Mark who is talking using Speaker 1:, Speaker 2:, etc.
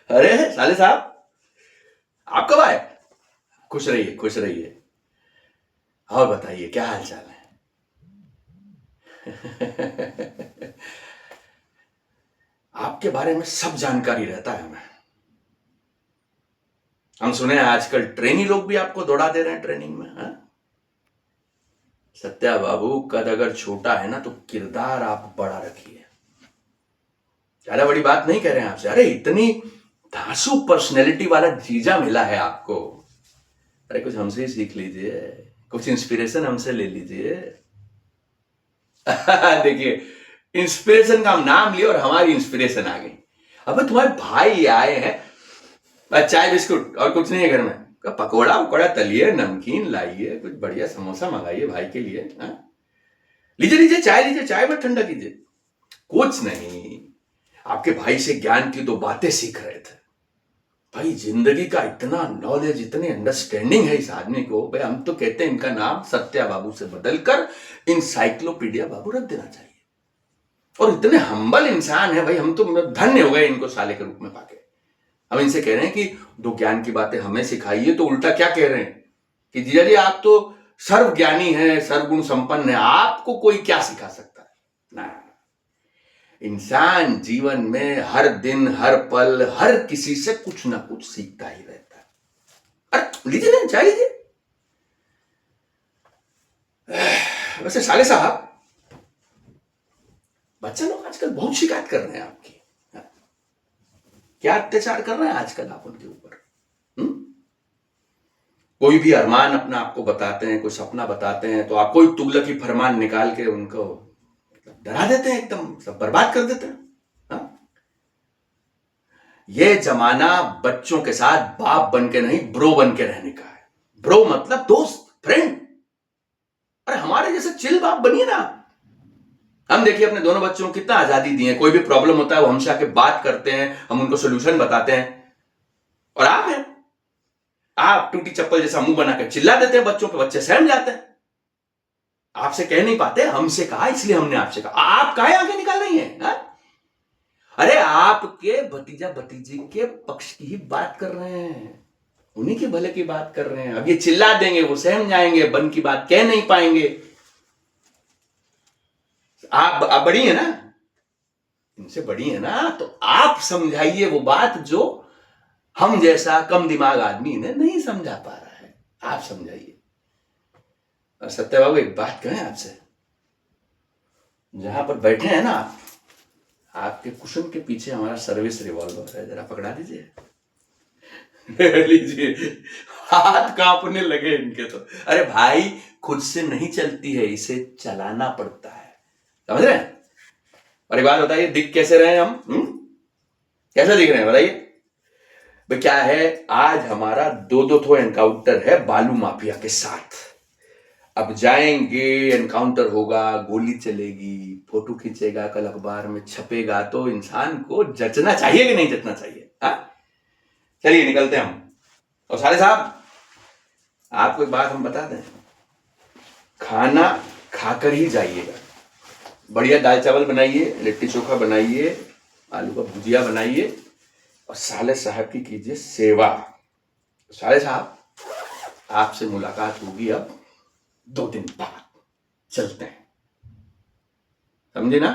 Speaker 1: अरे साले साहब, आप कब आए? खुश रहिए, खुश रहिए। और बताइए क्या हाल चाल है? आपके बारे में सब जानकारी रहता है हमें। हम सुने हैं आजकल ट्रेनी लोग भी आपको दौड़ा दे रहे हैं ट्रेनिंग में, हाँ? सत्या बाबू, कद अगर छोटा है ना तो किरदार आप बड़ा रखिए। ज्यादा बड़ी बात नहीं कह रहे हैं आपसे। अरे इतनी धांसू पर्सनैलिटी वाला जीजा मिला है आपको। अरे कुछ हमसे ही सीख लीजिए, कुछ इंस्पिरेशन हमसे ले लीजिए। देखिए, इंस्पिरेशन का हम नाम लिए और हमारी इंस्पिरेशन आ गई। अबे तुम्हारे भाई आए हैं, बस चाय बिस्कुट और कुछ नहीं है घर में। पकोड़ा वकोड़ा तलिए, नमकीन लाइए, कुछ बढ़िया समोसा मंगाइए भाई के लिए, हाँ? लीजिए लीजिए चाय, लीजिए चाय में ठंडा कीजिए। कुछ नहीं, आपके भाई से ज्ञान की दो बातें सीख रहे थे। भाई जिंदगी का इतना नॉलेज, इतनी अंडरस्टैंडिंग है इस आदमी को। भाई हम तो कहते हैं इनका नाम सत्या बाबू से बदलकर इनसाइक्लोपीडिया बाबू रख देना चाहिए। और इतने हम्बल इंसान है भाई, हम तो धन्य हो गए इनको साले के रूप में पाके। हम इनसे कह रहे हैं कि दो ज्ञान की बातें हमें सिखाइए, तो उल्टा क्या कह रहे हैं कि जीजा जी आप तो सर्व ज्ञानी है, सर्वगुण संपन्न है, आपको कोई क्या सिखा सकता है? ना, इंसान जीवन में हर दिन, हर पल, हर किसी से कुछ ना कुछ सीखता ही रहता है। अरे लीजिए ना चाय लीजिए। वैसे साले साहब, बच्चे लोग आजकल बहुत शिकायत कर रहे हैं आपकी। क्या अत्याचार कर रहे हैं आजकल आप उनके ऊपर? कोई भी अरमान अपना आपको बताते हैं, कोई सपना बताते हैं, तो आप कोई तुगलकी फरमान निकाल के उनको डरा देते हैं, एकदम सब बर्बाद कर देते हैं, हाँ? ये जमाना बच्चों के साथ बाप बन के नहीं, ब्रो बन के रहने का है। ब्रो मतलब दोस्त, फ्रेंड। अरे हमारे जैसे चिल बाप बनिए ना। हम देखिए अपने दोनों बच्चों को कितना आजादी दी है। कोई भी प्रॉब्लम होता है वो हमसे आके बात करते हैं, हम उनको सोल्यूशन बताते हैं। और आप हैं, आप टूटी चप्पल जैसा मुंह बनाकर चिल्ला देते हैं बच्चों पे, बच्चे सहम जाते हैं। आपसे कह नहीं पाते, हमसे कहा, इसलिए हमने आपसे कहा। आप काहे आगे निकाल रही हैं, हा? अरे आपके भतीजा भतीजी के पक्ष की ही बात कर रहे हैं, उन्हीं के भले की बात कर रहे हैं। अब ये चिल्ला देंगे, वो सहम जाएंगे, बन की बात कह नहीं पाएंगे। आप बड़ी है ना, इनसे बड़ी है ना, तो आप समझाइए वो बात जो हम जैसा कम दिमाग आदमी ने नहीं समझा पा रहा है। आप समझाइए। और सत्य बाबू एक बात कहें आपसे, जहां पर बैठे हैं ना आप, आपके कुशन के पीछे हमारा सर्विस रिवॉल्वर है, जरा पकड़ा दीजिए। लीजिए, हाथ कांपने लगे इनके तो। अरे भाई, खुद से नहीं चलती है, इसे चलाना पड़ता है, समझ रहे हैं? और एक बात बताइए, दिख कैसे रहे हैं हम? कैसे दिख रहे हैं बताइए? भाई क्या है, आज हमारा दो ठो एनकाउंटर है बालू माफिया के साथ। अब जाएंगे, एनकाउंटर होगा, गोली चलेगी, फोटो खींचेगा, कल अखबार में छपेगा, तो इंसान को जचना चाहिए कि नहीं जचना चाहिए, हाँ? चलिए निकलते हैं हम। और साले साहब, आपको एक बात हम बता दें, खाना खाकर ही जाइएगा। बढ़िया दाल चावल बनाइए, लिट्टी चोखा बनाइए, आलू का भुजिया बनाइए, और साले साहब की कीजिए सेवा। साले साहब, आपसे मुलाकात होगी अब 2 दिन बाद। चलते हैं, समझे ना?